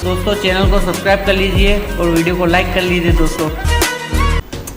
दोस्तों चैनल को सब्सक्राइब कर लीजिए और वीडियो को लाइक कर लीजिए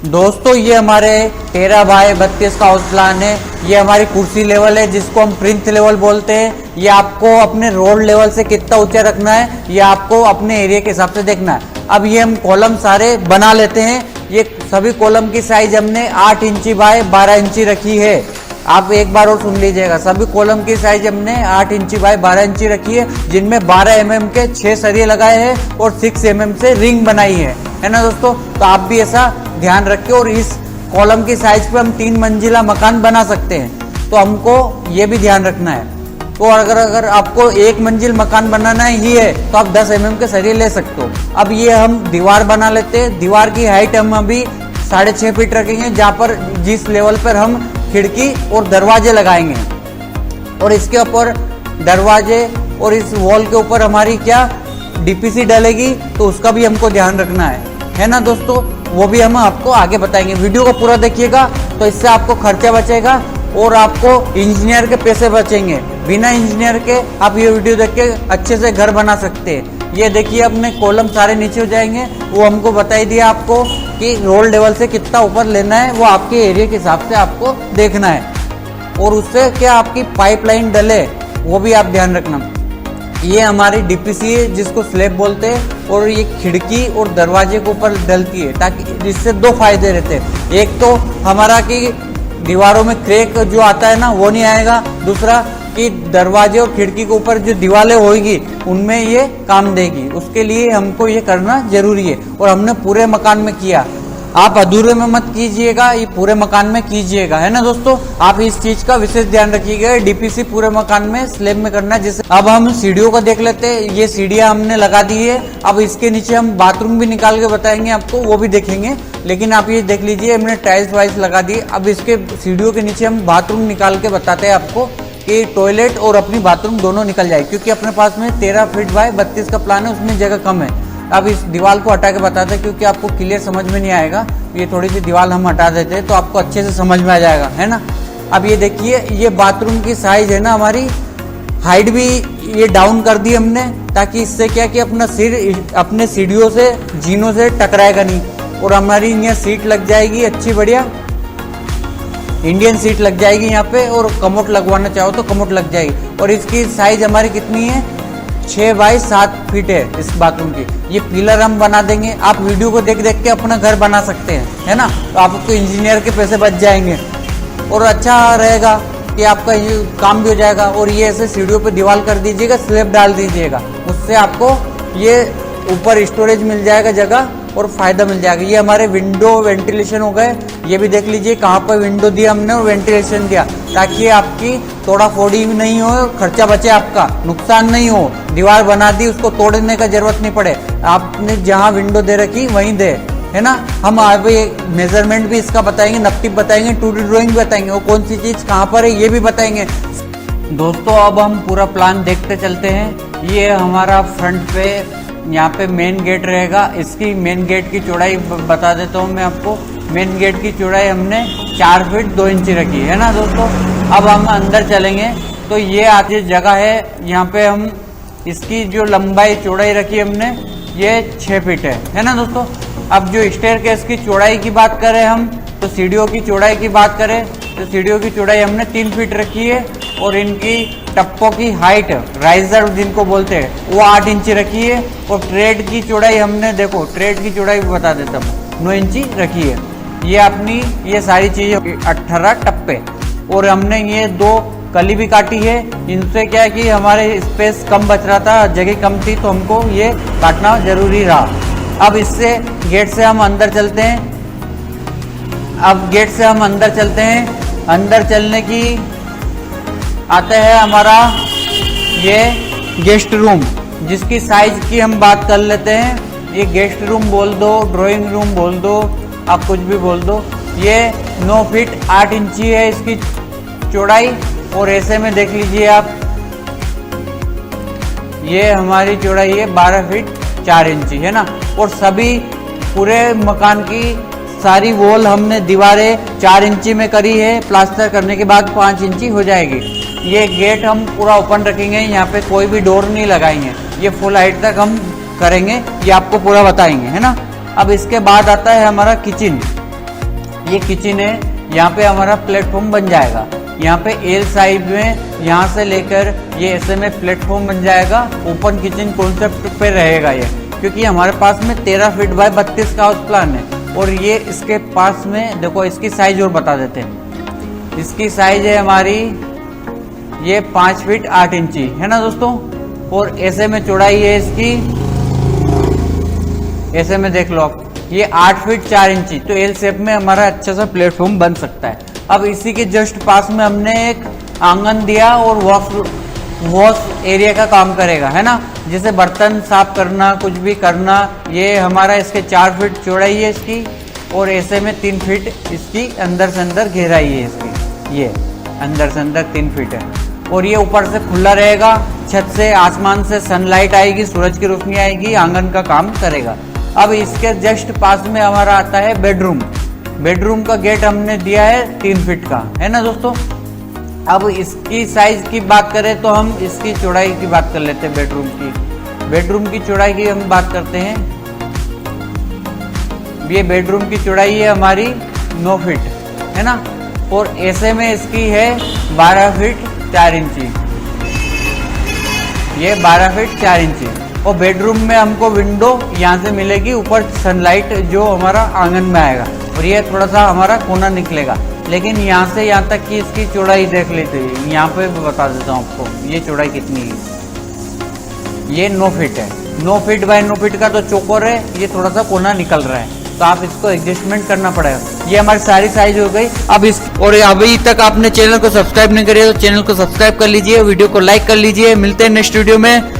दोस्तों ये हमारे 13 बाय 32 का हाउस प्लान है। ये हमारी कुर्सी लेवल है जिसको हम प्रिंथ लेवल बोलते हैं। ये आपको अपने रोड लेवल से कितना ऊंचा रखना है ये आपको अपने एरिया के हिसाब से देखना है। अब ये हम कॉलम सारे बना लेते हैं। ये सभी कॉलम की साइज हमने 8 इंची बाय 12 इंची रखी है। आप एक बार और सुन लीजिएगा, सभी कॉलम की साइज हमने 8 इंची बाय 12 इंची रखी है, जिनमें 12 mm के 6 सरिये लगाए हैं और 6 mm से रिंग बनाई है ना दोस्तों। तो आप भी ऐसा ध्यान रखिए। और इस कॉलम की साइज पे हम 3 मंजिला मकान बना सकते हैं, तो हमको ये भी ध्यान रखना है। तो अगर आपको 1 मंजिल मकान बनाना ही है तो आप 10 mm के सरिये ले सकते हो। अब ये हम दीवार बना लेते हैं। दीवार की हाइट हम अभी 6.5 फीट रखेंगे, जहाँ पर जिस लेवल पर हम खिड़की और दरवाजे लगाएंगे। और इसके ऊपर दरवाजे और इस वॉल के ऊपर हमारी क्या डीपीसी डलेगी, तो उसका भी हमको ध्यान रखना है ना दोस्तों। वो भी हम आपको आगे बताएंगे। वीडियो को पूरा देखिएगा, तो इससे आपको खर्चा बचेगा और आपको इंजीनियर के पैसे बचेंगे। बिना इंजीनियर के आप ये वीडियो देख के अच्छे से घर बना सकते हैं। ये देखिए अपने कॉलम सारे नीचे हो जाएंगे। वो हमको बताई दिया आपको कि रोड लेवल से कितना ऊपर लेना है, वो आपके एरिया के हिसाब से आपको देखना है। और उससे क्या आपकी पाइपलाइन डले वो भी आप ध्यान रखना। ये हमारी डीपीसी है जिसको स्लैब बोलते हैं, और ये खिड़की और दरवाजे के ऊपर डलती है, ताकि इससे 2 फायदे रहते हैं। एक तो हमारा कि दीवारों में क्रैक जो आता है ना वो नहीं आएगा। दूसरा कि दरवाजे और खिड़की के ऊपर जो दीवारें होगी उनमें ये काम देगी। उसके लिए हमको ये करना जरूरी है, और हमने पूरे मकान में किया। आप अधूरे में मत कीजिएगा, ये पूरे मकान में कीजिएगा, है ना दोस्तों। आप इस चीज का विशेष ध्यान रखिएगा। डीपीसी पूरे मकान में स्लैब में करना है। जैसे अब हम सीढ़ियों को देख लेते हैं। ये सीढ़ियां हमने लगा दी है। अब इसके नीचे हम बाथरूम भी निकाल के बताएंगे आपको, वो भी देखेंगे। लेकिन आप ये देख लीजिए हमने टाइल्स वाइल्स लगा दी। अब इसके सीढ़ियों के नीचे हम बाथरूम निकाल के बताते हैं आपको कि टॉयलेट और अपनी बाथरूम दोनों निकल जाए, क्योंकि अपने पास में 13 फीट बाय 32 का प्लान है, उसमें जगह कम है। अब इस दीवार को हटा के बताते हैं, क्योंकि आपको क्लियर समझ में नहीं आएगा। ये थोड़ी सी दीवार हम हटा देते हैं तो आपको अच्छे से समझ में आ जाएगा, है ना। अब ये देखिए ये बाथरूम की साइज है ना, हमारी हाइट भी ये डाउन कर दी हमने, ताकि इससे क्या कि अपना सिर अपने सीढ़ियों से जीनों से टकराएगा नहीं। और हमारी यहाँ सीट लग जाएगी अच्छी बढ़िया इंडियन सीट लग जाएगी यहाँ पे। और कमोड लगवाना चाहो तो कमोड लग जाएगी। और इसकी साइज हमारी कितनी है 6 बाय 7 फीट है इस बाथरूम की। ये पिलर हम बना देंगे। आप वीडियो को देख देख के अपना घर बना सकते हैं, है ना। तो आपको इंजीनियर के पैसे बच जाएंगे और अच्छा रहेगा कि आपका ये काम भी हो जाएगा। और ये ऐसे सीढ़ियों पे दीवार कर दीजिएगा, स्लैब डाल दीजिएगा, उससे आपको ये ऊपर स्टोरेज मिल जाएगा जगह और फायदा मिल जाएगा। ये हमारे विंडो वेंटिलेशन हो गए। ये भी देख लीजिए कहाँ पर विंडो दिया हमने और वेंटिलेशन दिया, ताकि आपकी तोड़ा फोड़ी भी नहीं हो, खर्चा बचे, आपका नुकसान नहीं हो। दीवार बना दी, उसको तोड़ने का जरूरत नहीं पड़े। आपने जहाँ विंडो दे रखी वहीं दे, है ना। हम अभी मेजरमेंट भी इसका बताएंगे, नक्टिप बताएंगे, 2D ड्राइंग भी बताएंगे, वो कौन सी चीज कहाँ पर है ये भी बताएंगे दोस्तों। अब हम पूरा प्लान देखते चलते हैं। ये हमारा फ्रंट पे यहाँ पे मेन गेट रहेगा। इसकी मेन गेट की चौड़ाई बता देता हूँ मैं आपको। मेन गेट की चौड़ाई हमने 4 फीट 2 इंची रखी है ना दोस्तों। अब हम अंदर चलेंगे तो ये आती जगह है, यहाँ पे हम इसकी जो लंबाई चौड़ाई रखी हमने ये 6 फीट है ना दोस्तों। अब जो स्टेयरकेस की चौड़ाई की बात करें हम, तो सीढ़ियों की चौड़ाई की बात करें तो सीढ़ियों की चौड़ाई हमने 3 फीट रखी है। और इनकी टप्पों की हाइट, राइजर जिनको बोलते हैं, वो 8 इंची रखी है। और ट्रेड की चौड़ाई हमने देखो, ट्रेड की चौड़ाई बता देता हूँ 9 इंची रखी है। ये अपनी ये सारी चीजें 18 टप्पे। और हमने ये 2 कली भी काटी है। इनसे क्या है कि हमारे स्पेस कम बच रहा था, जगह कम थी, तो हमको ये काटना जरूरी रहा। अब इससे गेट से हम अंदर चलते हैं। अब गेट से हम अंदर चलते हैं। अंदर चलने की आता है हमारा ये गेस्ट रूम, जिसकी साइज की हम बात कर लेते हैं। ये गेस्ट रूम बोल दो, ड्राइंग रूम बोल दो, आप कुछ भी बोल दो। ये 9 फीट 8 इंची है इसकी चौड़ाई। और ऐसे में देख लीजिए आप, ये हमारी चौड़ाई है 12 फीट 4 इंची, है ना। और सभी पूरे मकान की सारी वॉल हमने दीवारें 4 इंची में करी है। प्लास्टर करने के बाद 5 इंची हो जाएगी। ये गेट हम पूरा ओपन रखेंगे, यहाँ पे कोई भी डोर नहीं लगाएंगे। ये फुल हाइट तक हम करेंगे, ये आपको पूरा बताएंगे, है ना। अब इसके बाद आता है हमारा किचन। ये किचन है, यहाँ पे हमारा प्लेटफॉर्म बन जाएगा। यहाँ पे एल साइज में यहाँ से लेकर ये ऐसे में प्लेटफॉर्म बन जाएगा। ओपन किचन कॉन्सेप्ट पे रहेगा ये, क्योंकि हमारे पास में 13 फीट बाय 32 का हाउस प्लान है। और ये इसके पास में देखो, इसकी साइज और बता देते हैं। इसकी साइज है हमारी ये 5 फीट 8 इंची, है ना दोस्तों। और ऐसे में चौड़ाई है इसकी, ऐसे में देख लो आप, ये 8 फीट 4 इंची। तो एल शेप में हमारा अच्छा सा प्लेटफॉर्म बन सकता है। अब इसी के जस्ट पास में हमने एक आंगन दिया और वॉश एरिया का काम करेगा, है ना। जैसे बर्तन साफ करना, कुछ भी करना। ये हमारा इसके 4 फीट चौड़ाई है इसकी, और ऐसे में 3 फीट इसकी अंदर से अंदर गहराई है इसकी। ये अंदर से अंदर 3 फीट है। और ये ऊपर से खुला रहेगा, छत से आसमान से सनलाइट आएगी, सूरज की रोशनी आएगी, आंगन का काम करेगा। अब इसके जस्ट पास में हमारा आता है बेडरूम। बेडरूम का गेट हमने दिया है 3 फीट का, है ना दोस्तों। अब इसकी साइज की बात करें तो हम इसकी चौड़ाई की बात कर लेते हैं। बेडरूम की चौड़ाई की हम बात करते हैं। ये बेडरूम की चौड़ाई है हमारी 9 फीट, है ना। और ऐसे में इसकी है 12 फीट 4 इंची। ये 12 फीट 4 इंची। और बेडरूम में हमको विंडो यहाँ से मिलेगी, ऊपर सनलाइट जो हमारा आंगन में आएगा। और ये थोड़ा सा हमारा कोना निकलेगा, लेकिन यहाँ से यहाँ तक की इसकी चौड़ाई देख लेते हैं। यहाँ पे बता देता हूँ आपको ये चौड़ाई कितनी है। ये 9 फीट है। 9 फीट बाय 9 फीट का तो चौकोर है, ये थोड़ा सा कोना निकल रहा है, तो आप इसको एडजस्टमेंट करना पड़ेगा। ये हमारी सारी साइज हो गई। अब इस और अभी तक आपने चैनल को सब्सक्राइब नहीं करिए तो चैनल को सब्सक्राइब कर लीजिए, वीडियो को लाइक कर लीजिए। मिलते हैं नेक्स्ट वीडियो में।